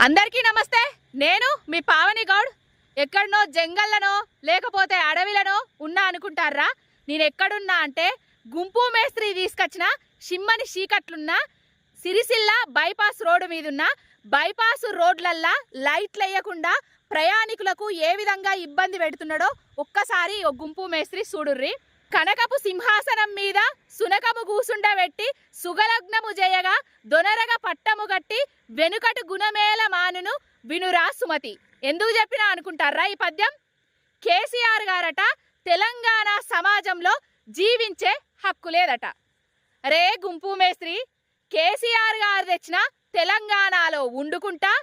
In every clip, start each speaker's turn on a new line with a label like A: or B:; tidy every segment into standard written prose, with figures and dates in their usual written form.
A: అందరికీ నమస్తే. నేను మీ పావని గౌడ్. ఎక్కడనో జంగళ్ళనో లేకపోతే అడవిలనో ఉన్నా అనుకుంటారా? నేను ఎక్కడున్నా అంటే గుంపు మేస్త్రి తీసుకొచ్చిన షిమ్మని చీకట్లున్న సిరిసిల్ల బైపాస్ రోడ్డు మీదున్న బైపాస్ రోడ్లల్లా లైట్లు వేయకుండా ప్రయాణికులకు ఏ విధంగా ఇబ్బంది పెడుతున్నాడో ఒక్కసారి ఓ గుంపు మేస్త్రి చూడుర్రి. కనకపు సింహాసనం మీద సునకము కూసుండబెట్టి సుగలగ్నము చేయగా దొనరగా పట్టము గట్టి వెనుకటి గుణమేల మానును వినురా సుమతి. ఎందుకు చెప్పినా అనుకుంటారా ఈ పద్యం? కేసీఆర్ గారట తెలంగాణ సమాజంలో జీవించే హక్కు లేదట. రే గుంపు మేస్త్రి, కేసీఆర్ గారు తెచ్చిన తెలంగాణలో ఉండుకుంటా,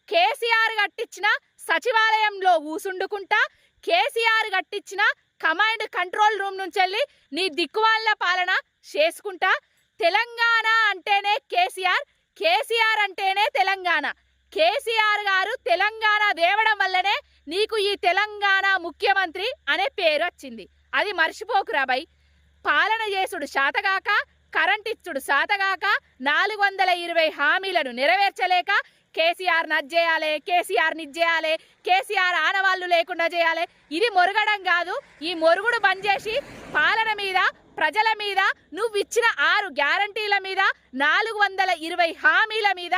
A: కేసీఆర్ కట్టించిన సచివాలయంలో కూసుండుకుంటా, కేసీఆర్ కట్టించిన కమాండ్ కంట్రోల్ రూమ్ నుంచి వెళ్ళి నీ దిక్కువాళ్ళ పాలన చేసుకుంటా. తెలంగాణ అంటేనే కేసీఆర్, కేసీఆర్ అంటేనే తెలంగాణ. కేసీఆర్ గారు తెలంగాణ దేవడం వల్లనే నీకు ఈ తెలంగాణ ముఖ్యమంత్రి అనే పేరు వచ్చింది. అది మర్చిపోకురా బై. పాలన చేసుడు శాతగాక, కరెంట్ ఇచ్చుడు శాతగాక, 420 హామీలను నెరవేర్చలేక కేసీఆర్ నజ్జేయాలి, కేసీఆర్ నిజ్జేయాలి, కేసీఆర్ ఆనవాళ్ళు లేకుండా చేయాలి. ఇది మొరగడం కాదు. ఈ మొరుగుడు బంద్ చేసి పాలన మీద, ప్రజల మీద, నువ్వు ఇచ్చిన 6 గ్యారంటీల మీద, 420 హామీల మీద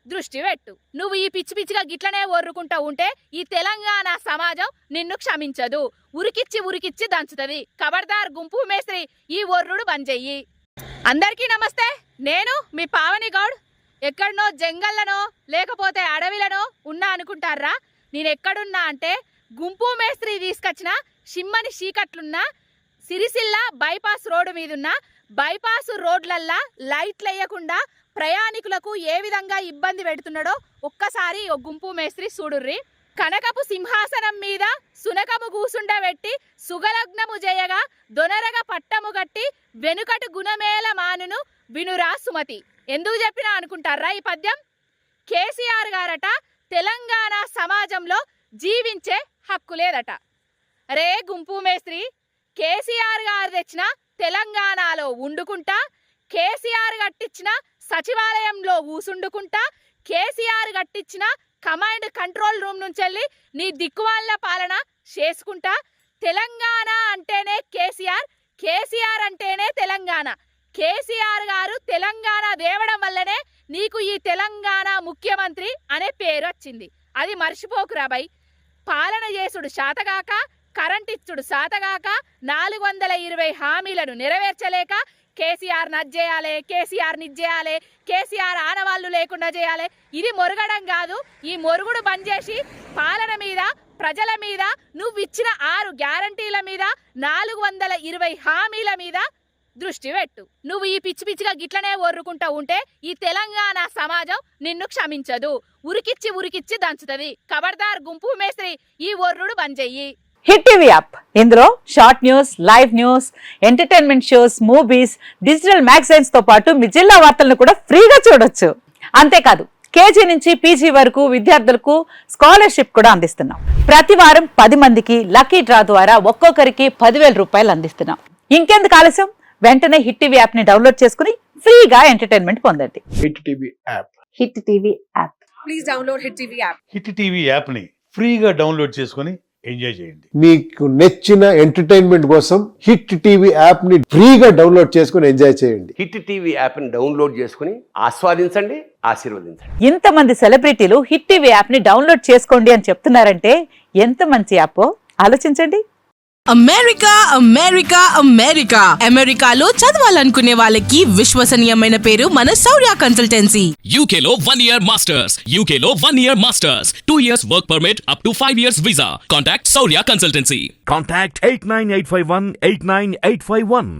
A: దృష్టి పెట్టు. నువ్వు ఈ పిచ్చి పిచ్చిగా గిట్లనే ఒర్రుకుంటూ ఉంటే ఈ తెలంగాణ సమాజం నిన్ను క్షమించదు. ఉరికిచ్చి దంచుతుంది. ఖబర్దార్ గుంపు మేస్త్రి, ఈ ఒర్రుడు బంద్ చెయ్యి. అందరికీ నమస్తే. నేను మీ పావని గౌడ్. ఎక్కడనో జంగళ్ళనో లేకపోతే అడవిలనో ఉన్నా అనుకుంటారా? నేను ఎక్కడున్నా అంటే గుంపు మేస్త్రి తీసుకొచ్చిన షిమ్మని చీకట్లున్న సిరిసిల్ల బైపాస్ రోడ్డు మీదున్న బైపాస్ రోడ్లల్లా లైట్లు వేయకుండా ప్రయాణికులకు ఏ విధంగా ఇబ్బంది పెడుతున్నాడో ఒక్కసారి ఓ గుంపు మేస్త్రి చూడుర్రి. కనకపు సింహాసనం మీద సునకము కూసుండబెట్టి సుగలగ్నము చేయగా దొనరగా పట్టము గట్టి వెనుకటి గుణమేల మానును వినురా సుమతి. ఎందుకు చెప్పినా అనుకుంటారా ఈ పద్యం? కేసీఆర్ గారట తెలంగాణ సమాజంలో జీవించే హక్కు లేదట. రే గుంపు మేస్త్రి, కేసీఆర్ గారు తెచ్చిన తెలంగాణలో ఉండుకుంటా, కేసీఆర్ కట్టించిన సచివాలయంలో కూసుండుకుంటా, కేసీఆర్ కట్టించిన కమాండ్ కంట్రోల్ రూమ్ నుంచి వెళ్ళి నీ దిక్కువాళ్ళ పాలన చేసుకుంటా. తెలంగాణ అంటేనే కేసీఆర్, కేసీఆర్ అంటేనే తెలంగాణ. కేసీఆర్ గారు తెలంగాణ దేవడం వల్లనే నీకు ఈ తెలంగాణ ముఖ్యమంత్రి అనే పేరు వచ్చింది. అది మర్చిపోకురా బై. పాలన చేసుడు శాతగాక, కరెంట్ ఇచ్చుడు శాతగాక, 420 హామీలను నెరవేర్చలేక కేసీఆర్ నజ్జేయాలి, కేసీఆర్ నిజ్జేయాలి, కేసీఆర్ ఆనవాళ్ళు లేకుండా చేయాలి. ఇది మొరగడం కాదు. ఈ మొరుగుడు బంద్ చేసి పాలన మీద, ప్రజల మీద, నువ్వు ఇచ్చిన 6 గ్యారంటీల మీద, 420 హామీల మీద దృష్టి పెట్టు. నువ్వు ఈ పిచ్చి పిచ్చిగా గిట్లనే ఒర్రుకుంటూ ఉంటే ఈ తెలంగాణ సమాజం నిన్ను క్షమించదు. ఉరికిచ్చి దంచుతుంది. ఖబర్దార్ గుంపు మేస్త్రి, ఈ ఒర్రుడు బంద్ చెయ్యి.
B: హిట్ టీవీ యాప్, ఇందులో short news, live news, entertainment shows, movies, digital magazines తో పాటు మీ జిల్లా వార్తలను కూడా ఫ్రీగా చూడొచ్చు. అంతేకాదు కేజీ నుంచి పీజీ వరకు విద్యార్థులకు స్కాలర్షిప్ కూడా అందిస్తున్నాం. ప్రతి వారం 10 మందికి లక్కీ డ్రా ద్వారా ఒక్కొక్కరికి 10,000 రూపాయలు అందిస్తున్నాం. ఇంకెందుకు ఆలస్యం? వెంటనే హిట్ టీవీ యాప్ ని డౌన్లోడ్ చేసుకుని ఫ్రీగా ఎంటర్టైన్మెంట్ పొందండి.
C: Hit TV app.
B: Hit TV app.
D: Please download hit TV app.
C: Hit TV app ని ఫ్రీగా డౌన్లోడ్ చేసుకుని ఎంజాయ్ చేయండి.
E: మీకు నచ్చిన ఎంటర్టైన్మెంట్ కోసం హిట్ టీవీ యాప్ ని ఫ్రీగా డౌన్లోడ్ చేసుకుని ఎంజాయ్ చేయండి.
F: హిట్ టీవీ యాప్ ని డౌన్లోడ్ చేసుకుని ఆస్వాదించండి, ఆశీర్వదించండి.
B: ఇంతమంది సెలబ్రిటీలు హిట్ టీవీ యాప్ ని డౌన్లోడ్ చేసుకోండి అని చెప్తున్నారంటే ఎంత మంచి యాప్ ఆలోచించండి.
G: అమెరికా అమెరికాలో చదవాలనుకునే వాళ్ళకి విశ్వసనీయమైన పేరు మన శౌర్య కన్సల్టెన్సీ.
H: UK లో 1 year masters, UK లో 1 year masters, 2 years work permit up to 5 years visa. Contact Saurya Consultancy.
I: Contact 89851 89851.